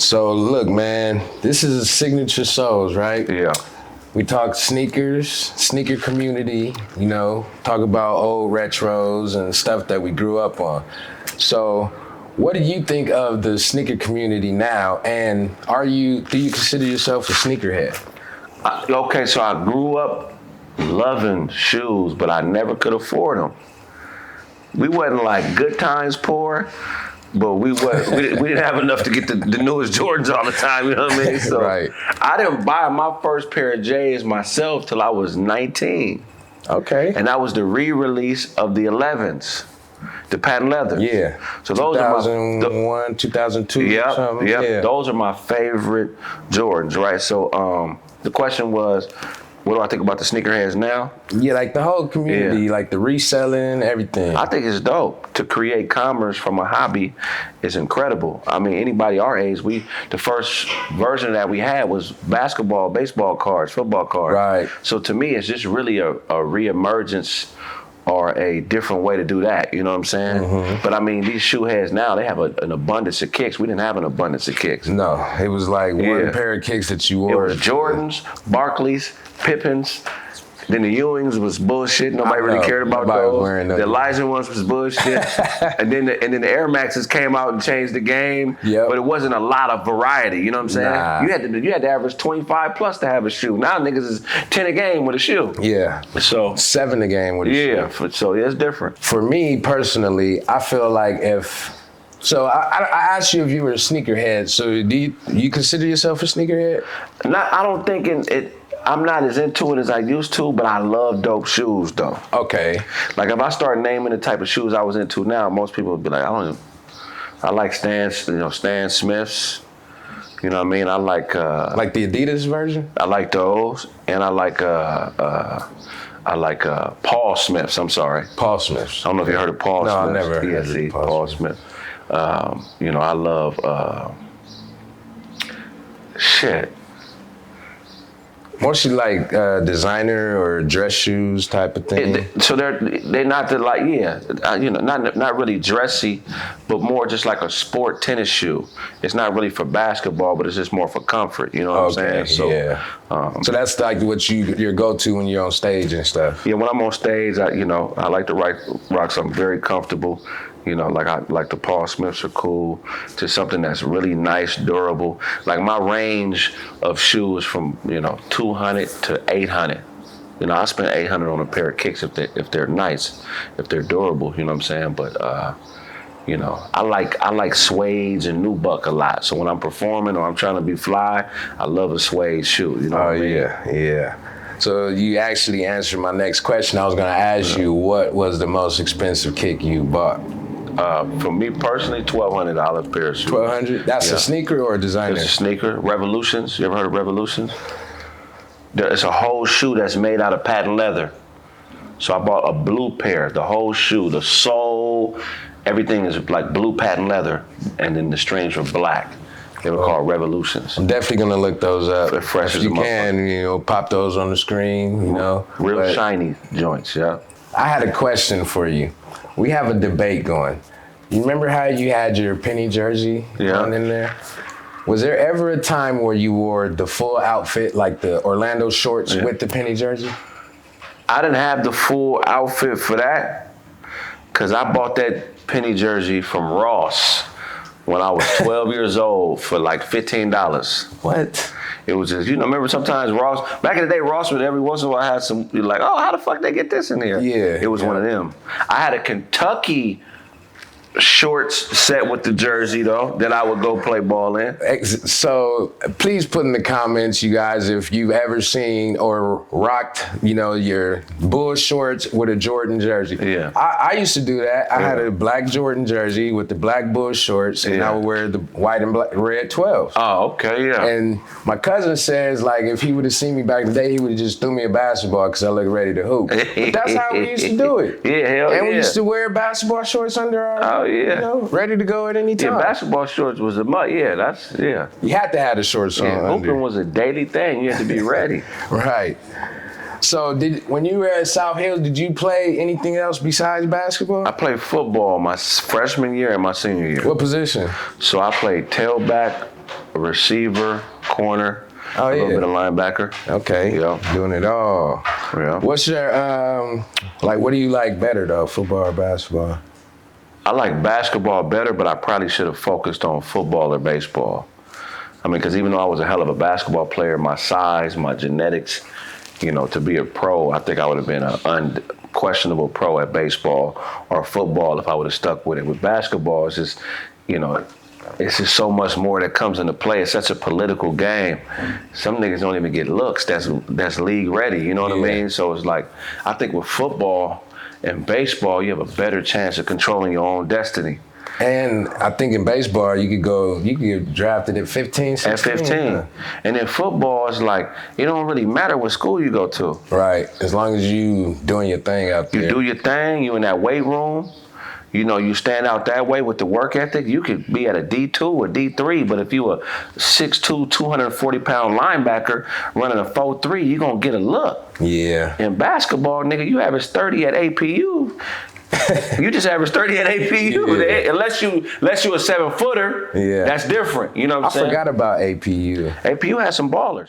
So look, man, this is a Signature Souls, right? Yeah. We talk sneakers, sneaker community, talk about old retros and stuff that we grew up on. So what do you think of the sneaker community now? And do you consider yourself a sneakerhead? Okay, so I grew up loving shoes, but I never could afford them. We wasn't like good times poor, but we didn't have enough to get the newest Jordans all the time, you know what I mean? So Right. I didn't buy my first pair of J's myself till I was 19. Okay. And that was the re-release of the 11s, the patent leather. Yeah. So those 2001, 2002, Yep, something. yep. Yeah. Those are my favorite Jordans, right? So the question was, what do I think about the sneakerheads now? Yeah, like the whole community, like the reselling, everything. I think it's dope. To create commerce from a hobby is incredible. I mean, anybody our age, the first version that we had was basketball, baseball cards, football cards. Right. So to me, it's just really a reemergence or a different way to do that, you know what I'm saying? Mm-hmm. But I mean, these shoe heads now, they have an abundance of kicks. We didn't have an abundance of kicks. No, it was like one pair of kicks that you wore. It was Jordans, Barclays, Pippins. Then the Ewings was bullshit. Nobody really cared about those. The Elijah ones was bullshit. and then the Air Maxes came out and changed the game. Yep. But it wasn't a lot of variety. You know what I'm saying? Nah. You had to average 25 plus to have a shoe. Now niggas is 10 a game with a shoe. Yeah. So 7 a game with a shoe. So it's different. For me personally, I feel like So I asked you if you were a sneakerhead. So do you consider yourself a sneakerhead? I don't think I'm not as into it as I used to, but I love dope shoes though. Okay. Like if I start naming the type of shoes I was into now, most people would be like, I like Stan Smiths. You know what I mean? I like the Adidas version? I like those, and I like Paul Smiths. I'm sorry. Paul Smiths. I don't know if you heard of Paul Smiths. No, I never heard of Paul Smith. I love shit. Mostly like designer or dress shoes type of thing. So they're not not really dressy, but more just like a sport tennis shoe. It's not really for basketball, but it's just more for comfort. You know what I'm saying? So, yeah. So that's like what your go-to when you're on stage and stuff. Yeah, when I'm on stage, I like to rock something very comfortable. Like the Paul Smiths are cool, to something that's really nice, durable. Like my range of shoes from 200 to 800. I spend 800 on a pair of kicks if they're nice, if they're durable. You know what I'm saying? But I like suedes and nubuck a lot. So when I'm performing or I'm trying to be fly, I love a suede shoe. You know what I mean? Yeah. So you actually answered my next question. I was going to ask you, what was the most expensive kick you bought? For me personally, $1,200 pair of shoes. $1,200? That's a sneaker or a designer? It's a sneaker. Revolutions. You ever heard of Revolutions? It's a whole shoe that's made out of patent leather. So I bought a blue pair, the whole shoe, the sole, everything is like blue patent leather, and then the strings were black. They were called Revolutions. I'm definitely gonna look those up. They're fresh if as you a can, pop those on the screen. Real shiny joints. Yeah. I had a question for you. We have a debate going. You remember how you had your penny jersey on in there? Was there ever a time where you wore the full outfit, like the Orlando shorts with the penny jersey? I didn't have the full outfit for that, because I bought that penny jersey from Ross when I was 12 years old for like $15. What? It was just, remember sometimes Ross, back in the day, Ross would every once in a while have some, you're like, oh, how the fuck they get this in here? Yeah. It was one of them. I had a Kentucky shorts set with the jersey though that I would go play ball in. So please put in the comments, you guys, if you've ever seen or rocked, your Bull shorts with a Jordan jersey. Yeah. I used to do that. I had a black Jordan jersey with the black Bull shorts, and I would wear the white and red 12s. Oh, okay, yeah. And my cousin says, like, if he would have seen me back in the day, he would have just threw me a basketball because I looked ready to hoop. But that's how we used to do it. Yeah, hell and we used to wear basketball shorts under our ready to go at any time. Yeah, basketball shorts was a must. Yeah, You had to have the shorts on. Hooping was a daily thing. You had to be ready. Right. So when you were at South Hills, did you play anything else besides basketball? I played football my freshman year and my senior year. What position? So I played tailback, a receiver, corner, Oh, a yeah. little bit of linebacker. Okay. Yeah. Doing it all. Yeah. What's your what do you like better though, football or basketball? I like basketball better, but I probably should have focused on football or baseball. I mean, because even though I was a hell of a basketball player, my size, my genetics, to be a pro, I think I would have been an unquestionable pro at baseball or football if I would have stuck with it. With basketball, it's just, it's just so much more that comes into play. It's such a political game. Some niggas don't even get looks that's league ready, you know what I mean? So it's like, I think with football and baseball, you have a better chance of controlling your own destiny. And I think in baseball, you could get drafted at 15, 16. At 15. And in football, it's like, it don't really matter what school you go to. Right, as long as you doing your thing out there. You do your thing, you in that weight room, you stand out that way with the work ethic, you could be at a D2 or D3, but if you a 6'2", 240-pound linebacker running a 4.3, you going to get a look. Yeah. In basketball, nigga, you average 30 at APU. You just average 30 at APU. Yeah. Unless you a 7-footer, that's different. You know what I'm saying? I forgot about APU. APU has some ballers.